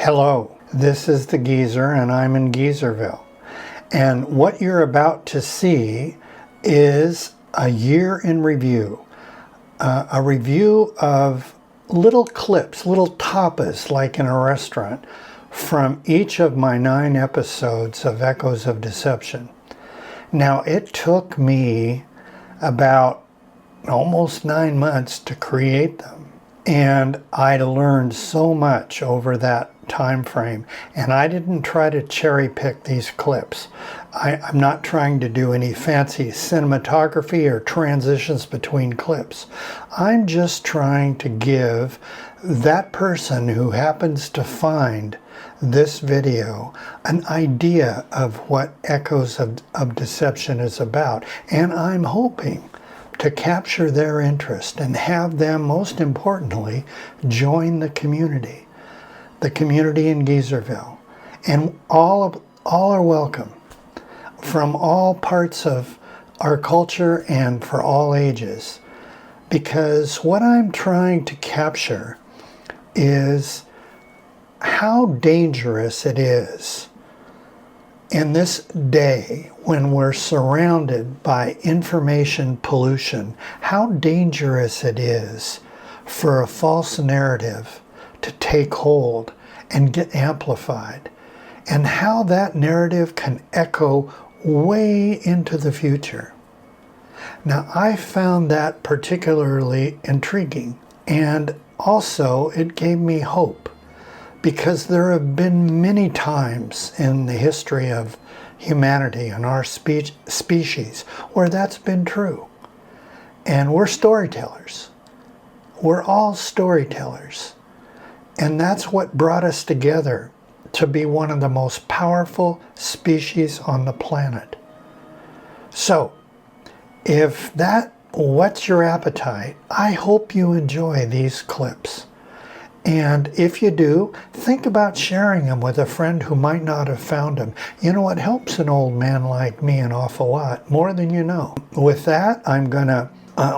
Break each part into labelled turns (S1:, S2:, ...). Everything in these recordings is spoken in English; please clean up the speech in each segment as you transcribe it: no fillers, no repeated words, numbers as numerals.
S1: Hello, this is the Geezer and I'm in Geezerville. And what you're about to see is a year in review. A review of little clips, little tapas like in a restaurant from each of my 9 episodes of Echoes of Deception. Now it took me about almost 9 months to create them. And I learned so much over that time frame. And I didn't try to cherry pick these clips. I'm not trying to do any fancy cinematography or transitions between clips. I'm just trying to give that person who happens to find this video an idea of what Echoes of Deception is about. And I'm hoping to capture their interest and have them, most importantly, join the community in Geezerville. And all are welcome from all parts of our culture and for all ages. Because what I'm trying to capture is how dangerous it is in this day when we're surrounded by information pollution, how dangerous it is for a false narrative to take hold and get amplified, and how that narrative can echo way into the future. Now, I found that particularly intriguing, and also it gave me hope, because there have been many times in the history of humanity and our species where that's been true. And we're storytellers. We're all storytellers. And that's what brought us together to be one of the most powerful species on the planet. So, if that whets your appetite, I hope you enjoy these clips. And if you do, think about sharing them with a friend who might not have found them. You know, it helps an old man like me an awful lot, more than you know. With that, I'm going to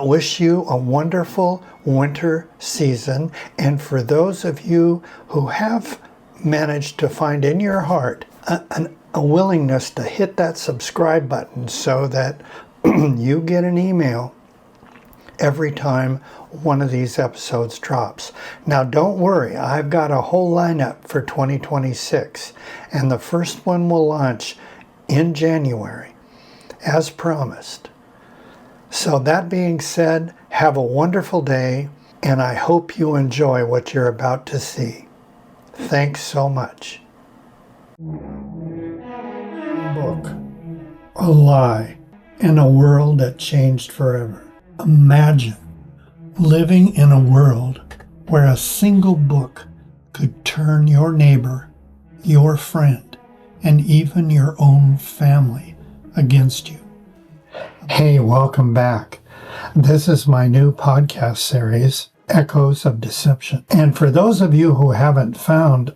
S1: wish you a wonderful winter season. And for those of you who have managed to find in your heart a willingness to hit that subscribe button so that you get an email every time one of these episodes drops. Now don't worry, I've got a whole lineup for 2026, and the first one will launch in January, as promised. So that being said, have a wonderful day, and I hope you enjoy what you're about to see. Thanks so much. Book. A lie in a world that changed forever. Imagine living in a world where a single book could turn your neighbor, your friend, and even your own family against you. Hey, welcome back. This is my new podcast series, Echoes of Deception. And for those of you who haven't found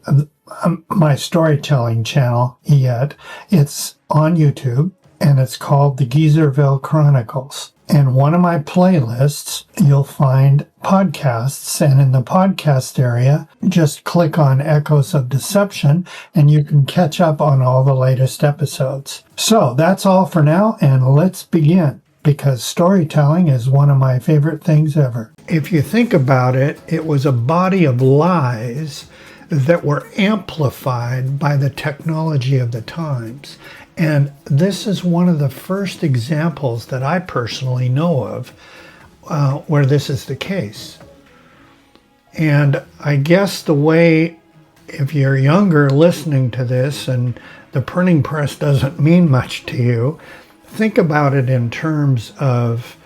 S1: my storytelling channel yet, it's on YouTube, and it's called the Geezerville Chronicles. In one of my playlists, you'll find podcasts, and in the podcast area, just click on Echoes of Deception, and you can catch up on all the latest episodes. So that's all for now, and let's begin, because storytelling is one of my favorite things ever. If you think about it, it was a body of lies that were amplified by the technology of the times. And this is one of the first examples that I personally know of where this is the case. And I guess the way, if you're younger listening to this and the printing press doesn't mean much to you, think about it in terms of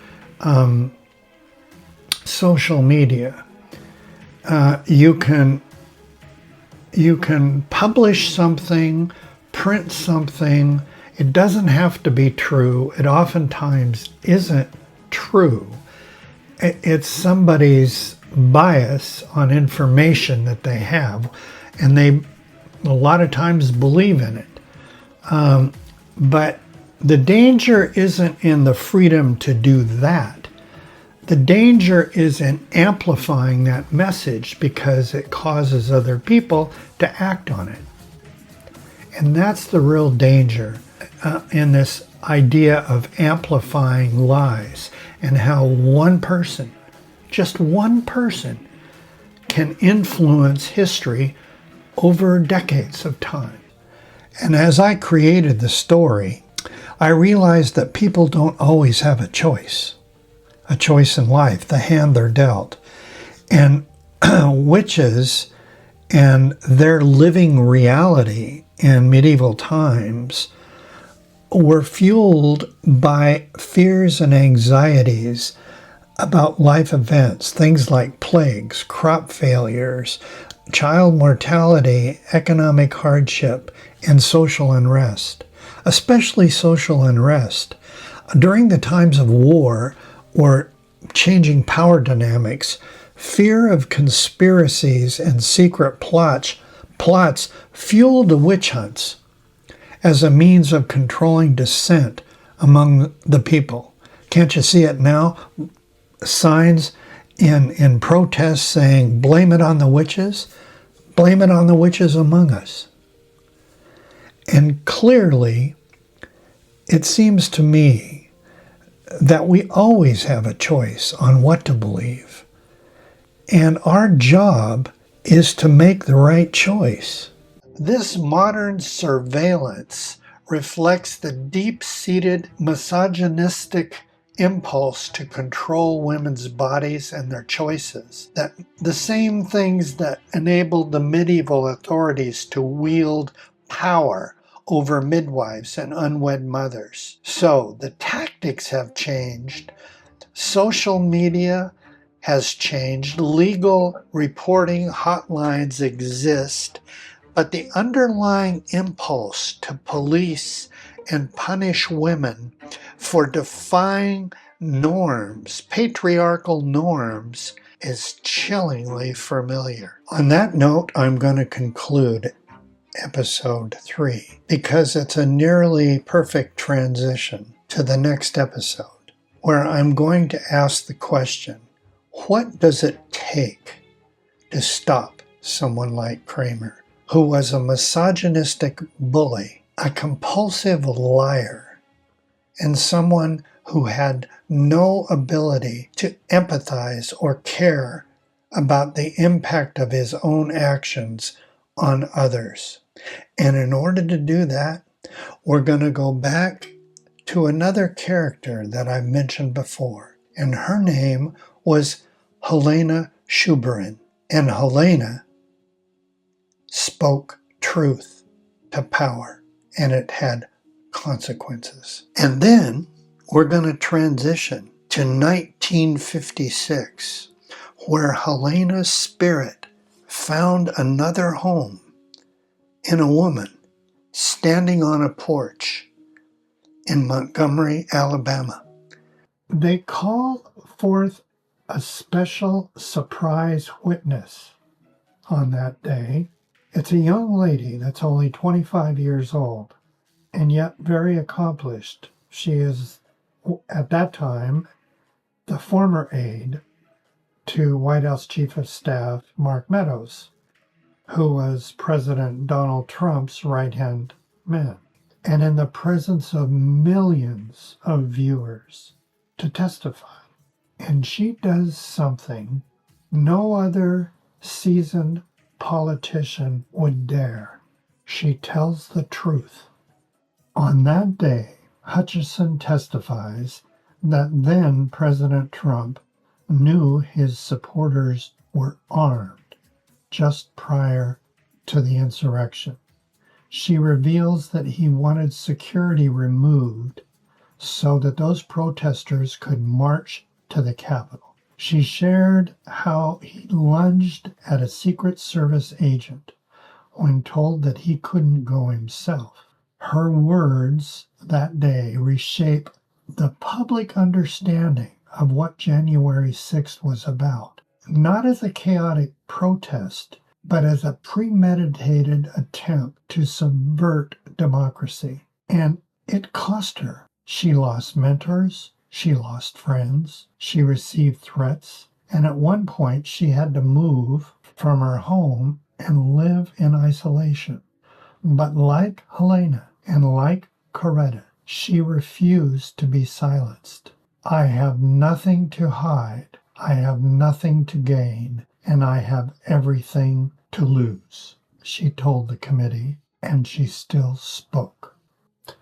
S1: social media. You can publish something, print something. It doesn't have to be true. It oftentimes isn't true. It's somebody's bias on information that they have, and they a lot of times believe in it. But the danger isn't in the freedom to do that. The danger is in amplifying that message because it causes other people to act on it. And that's the real danger in this idea of amplifying lies, and how one person, just one person, can influence history over decades of time. And as I created the story, I realized that people don't always have a choice in life, the hand they're dealt. And witches and their living reality in medieval times were fueled by fears and anxieties about life events, things like plagues, crop failures, child mortality, economic hardship, and social unrest, especially social unrest. During the times of war or changing power dynamics, fear of conspiracies and secret plots fueled the witch hunts as a means of controlling dissent among the people. Can't you see it now? Signs in protests saying, blame it on the witches, blame it on the witches among us. And clearly, it seems to me that we always have a choice on what to believe. And our job is to make the right choice. This modern surveillance reflects the deep-seated misogynistic impulse to control women's bodies and their choices. That the same things that enabled the medieval authorities to wield power over midwives and unwed mothers. So the tactics have changed. Social media has changed. Legal reporting hotlines exist. But the underlying impulse to police and punish women for defying norms, patriarchal norms, is chillingly familiar. On that note, I'm going to conclude episode 3 because it's a nearly perfect transition to the next episode, where I'm going to ask the question, what does it take to stop someone like Kramer, who was a misogynistic bully, a compulsive liar, and someone who had no ability to empathize or care about the impact of his own actions on others. And in order to do that, we're going to go back to another character that I've mentioned before, and her name was Helena Schuberin. And Helena spoke truth to power, and it had consequences. And then we're going to transition to 1956, where Helena's spirit found another home in a woman standing on a porch in Montgomery, Alabama. They call forth a special surprise witness on that day. It's a young lady that's only 25 years old and yet very accomplished. She is, at that time, the former aide to White House Chief of Staff Mark Meadows, who was President Donald Trump's right-hand man, and in the presence of millions of viewers to testify. And she does something no other seasoned politician would dare. She tells the truth. On that day, Hutchison testifies that then President Trump knew his supporters were armed just prior to the insurrection. She reveals that he wanted security removed so that those protesters could march to the Capitol. She shared how he lunged at a Secret Service agent when told that he couldn't go himself. Her words that day reshape the public understanding of what January 6th was about, not as a chaotic protest, but as a premeditated attempt to subvert democracy. And it cost her. She lost mentors, She lost friends, she received threats, and at one point she had to move from her home and live in isolation. But like Helena and like Coretta, she refused to be silenced. I have nothing to hide, I have nothing to gain, and I have everything to lose, she told the committee, and she still spoke.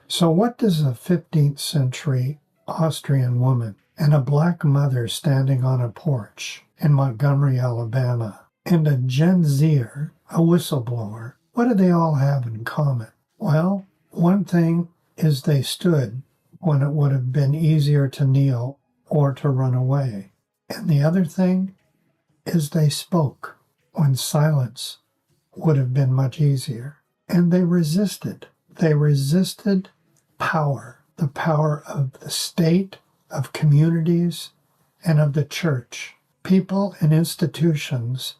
S1: So what does a 15th century Austrian woman and a black mother standing on a porch in Montgomery, Alabama, and a Gen Zer, a whistleblower, what do they all have in common? Well, one thing is they stood when it would have been easier to kneel or to run away. And the other thing is they spoke when silence would have been much easier. And they resisted. They resisted power, the power of the state, of communities, and of the church. People and institutions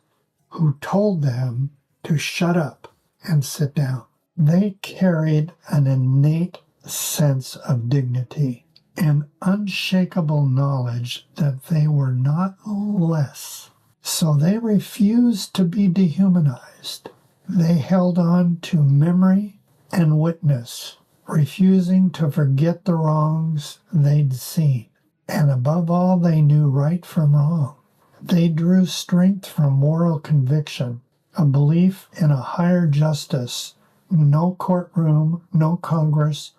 S1: who told them to shut up and sit down. They carried an innate sense of dignity and unshakable knowledge that they were not less. So they refused to be dehumanized. They held on to memory and witness, refusing to forget the wrongs they'd seen. And above all, they knew right from wrong. They drew strength from moral conviction, a belief in a higher justice no courtroom, no Congress,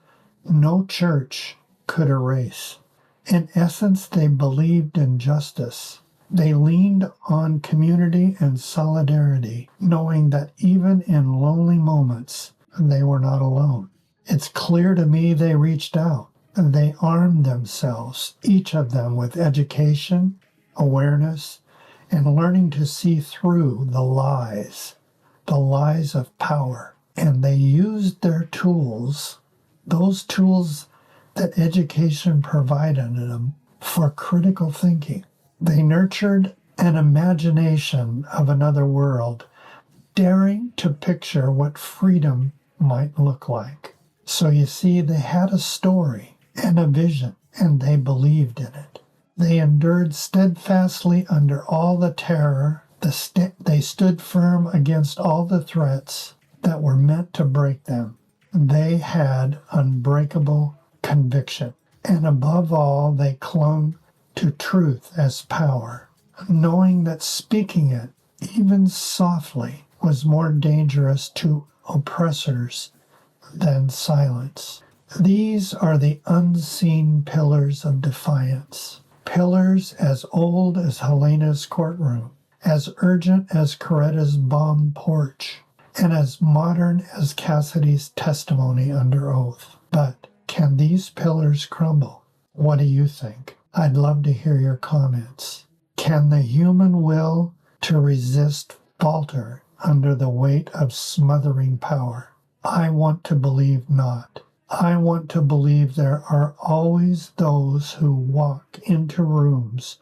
S1: no church could erase. In essence, they believed in justice. They leaned on community and solidarity, knowing that even in lonely moments, they were not alone. It's clear to me they reached out. They armed themselves, each of them, with education, awareness, and learning to see through the lies of power. And they used their tools, those tools that education provided them, for critical thinking. They nurtured an imagination of another world, daring to picture what freedom might look like. So you see, they had a story and a vision, and they believed in it. They endured steadfastly under all the terror. They stood firm against all the threats that were meant to break them. They had unbreakable conviction. And above all, they clung to truth as power, knowing that speaking it, even softly, was more dangerous to oppressors than silence. These are the unseen pillars of defiance, pillars as old as Helena's courtroom, as urgent as Coretta's bomb porch, and as modern as Cassidy's testimony under oath. But can these pillars crumble? What do you think? I'd love to hear your comments. Can the human will to resist falter under the weight of smothering power? I want to believe not. I want to believe there are always those who walk into rooms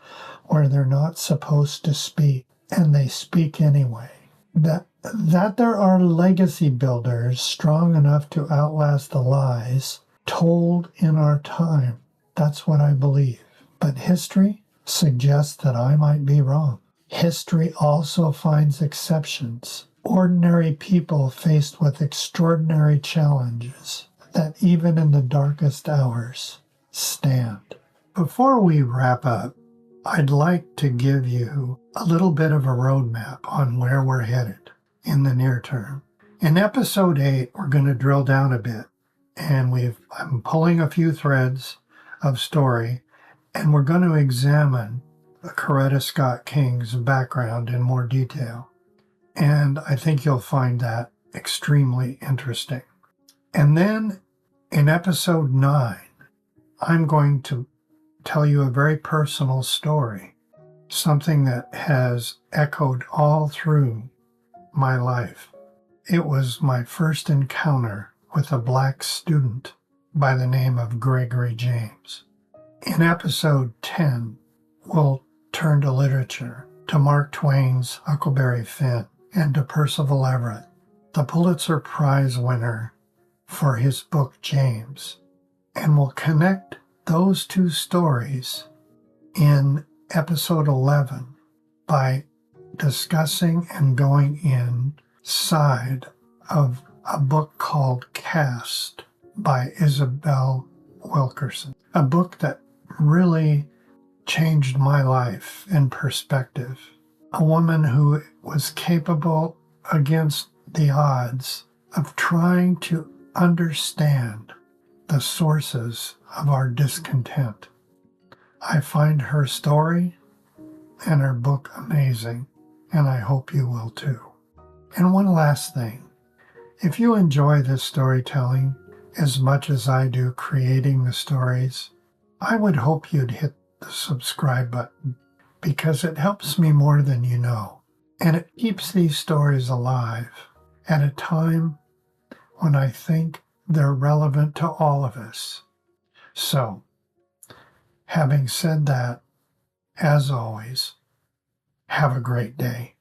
S1: where they're not supposed to speak, and they speak anyway. That there are legacy builders strong enough to outlast the lies told in our time. That's what I believe. But history suggests that I might be wrong. History also finds exceptions. Ordinary people faced with extraordinary challenges that even in the darkest hours stand. Before we wrap up, I'd like to give you a little bit of a roadmap on where we're headed in the near term. In episode 8, we're going to drill down a bit, and I'm pulling a few threads of story, and we're going to examine Coretta Scott King's background in more detail. And I think you'll find that extremely interesting. And then in episode 9, I'm going to tell you a very personal story, something that has echoed all through my life. It was my first encounter with a black student by the name of Gregory James. In episode 10, we'll turn to literature, to Mark Twain's Huckleberry Finn, and to Percival Everett, the Pulitzer Prize winner for his book James. And we'll connect those two stories in episode 11 by discussing and going inside of a book called Cast by Isabel Wilkerson, a book that really changed my life in perspective. A woman who was capable against the odds of trying to understand the sources of our discontent. I find her story and her book amazing, and I hope you will too. And one last thing. If you enjoy this storytelling as much as I do creating the stories, I would hope you'd hit the subscribe button, because it helps me more than you know. And it keeps these stories alive at a time when I think they're relevant to all of us. So, having said that, as always, have a great day.